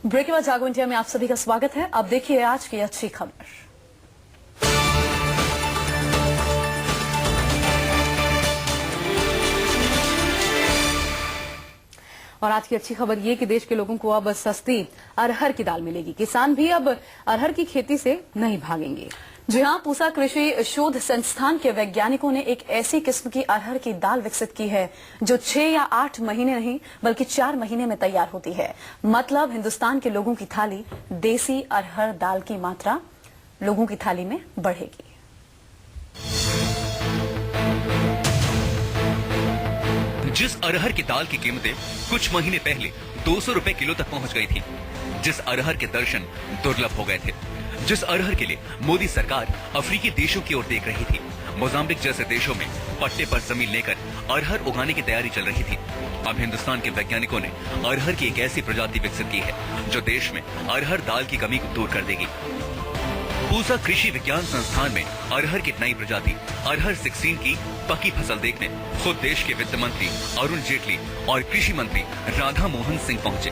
Break के बाद जागो इंडिया में आप सभी का स्वागत है। अब देखिए आज की अच्छी खबर। और आज की अच्छी खबर ये कि देश के लोगों को अब सस्ती अरहर की दाल मिलेगी। किसान भी अब अरहर की खेती से नहीं भागेंगे। जी हां, पूसा कृषि शोध संस्थान के वैज्ञानिकों ने एक ऐसी किस्म की अरहर की दाल विकसित की है जो 6 या 8 महीने नहीं बल्कि 4 महीने में तैयार होती है। मतलब हिंदुस्तान के लोगों की थाली देसी अरहर दाल की मात्रा लोगों की थाली में बढ़ेगी। जिस अरहर की दाल की कीमतें कुछ महीने पहले 200 रुपए किलो तक पहुंच गई थी, जिस अरहर के दर्शन दुर्लभ हो गए थे, जिस अरहर के लिए मोदी सरकार अफ्रीकी देशों की ओर देख रही थी, मोजाम्बिक जैसे देशों में पट्टे पर जमीन लेकर अरहर उगाने की तैयारी चल रही थी, अब हिंदुस्तान के वैज्ञानिकों ने अरहर की एक ऐसी प्रजाति विकसित की है जो देश में अरहर दाल की कमी को दूर कर देगी। पूसा कृषि विज्ञान संस्थान में अरहर की नई प्रजाति अरहर 16 की पकी फसल देखने खुद देश के वित्त मंत्री अरुण जेटली और कृषि मंत्री राधा मोहन सिंह पहुंचे।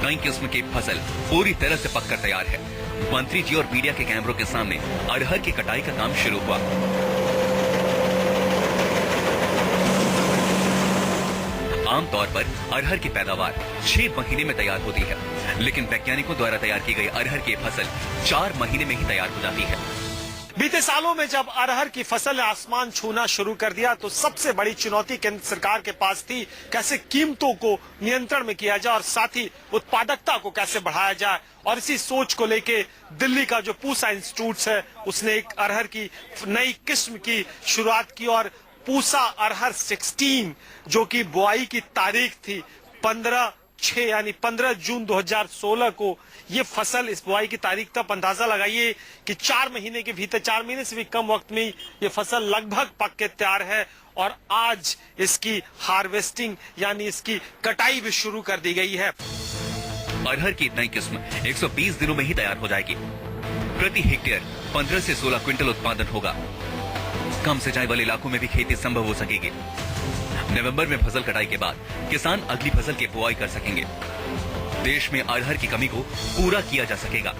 नई किस्म की फसल पूरी तरह से पककर तैयार है। मंत्री जी और मीडिया के कैमरों के सामने अरहर की कटाई का काम शुरू हुआ। आमतौर पर अरहर की पैदावार 6 महीने में तैयार होती है, लेकिन वैज्ञानिकों द्वारा तैयार की गई अरहर की फसल 4 महीने में ही तैयार हो जाती है। बीते सालों में जब अरहर की फसल ने आसमान छूना शुरू कर दिया तो सबसे बड़ी चुनौती केंद्र सरकार के पास थी कैसे कीमतों को नियंत्रण में किया जाए और साथ ही उत्पादकता को कैसे बढ़ाया जाए। और इसी सोच को लेके दिल्ली का जो पूसा इंस्टीट्यूट है उसने एक अरहर की नई किस्म की शुरुआत की और पूसा अरहर 16 जो कि बुआई की तारीख थी 15/6 यानी 15 जून 2016 को ये फसल इस बुआई की तारीख तक अंदाजा लगाइए कि 4 महीने के भीतर 4 महीने से भी कम वक्त में ये फसल लगभग पक के तैयार है और आज इसकी हार्वेस्टिंग यानी इसकी कटाई भी शुरू कर दी गई है। अरहर की नई किस्म 120 दिनों में ही तैयार हो जाएगी। प्रति हेक्टेयर 15 से 16 क्विंटल उत्पादन होगा। कम सिंचाई वाले इलाकों में भी खेती संभव हो सकेगी। नवंबर में फसल कटाई के बाद किसान अगली फसल की बुआई कर सकेंगे। देश में अरहर की कमी को पूरा किया जा सकेगा।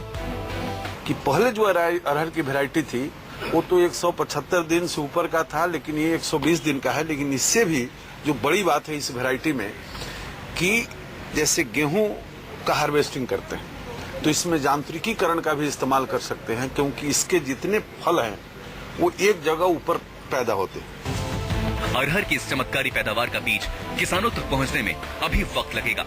कि पहले जो अरहर की वैरायटी थी वो तो 175 दिन से ऊपर का था, लेकिन ये 120 दिन का है। लेकिन इससे भी जो बड़ी बात है इस वैरायटी में कि जैसे गेहूं का हार्वेस्टिंग करते हैं तो इसमें यांत्रिकीकरण का भी इस्तेमाल कर सकते हैं, क्योंकि इसके जितने फल हैं वो एक जगह ऊपर पैदा होते हैं। अरहर की इस चमत्कारी पैदावार का बीज किसानों तक पहुंचने में अभी वक्त लगेगा।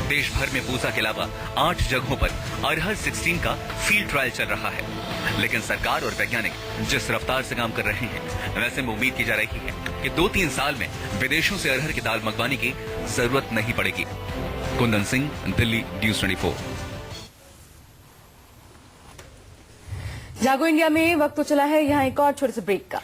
देश भर में पूसा के अलावा 8 जगहों पर अरहर 16 का फील्ड ट्रायल चल रहा है, लेकिन सरकार और वैज्ञानिक जिस रफ्तार से काम कर रहे हैं वैसे में उम्मीद की जा रही है कि 2-3 साल में विदेशों से अरहर की दाल मंगवाने की जरूरत नहीं पड़ेगी। कुंदन सिंह, दिल्ली, न्यूज़ 24। जागो इंडिया में वक्त तो चला है यहाँ एक और छोटे से ब्रेक का।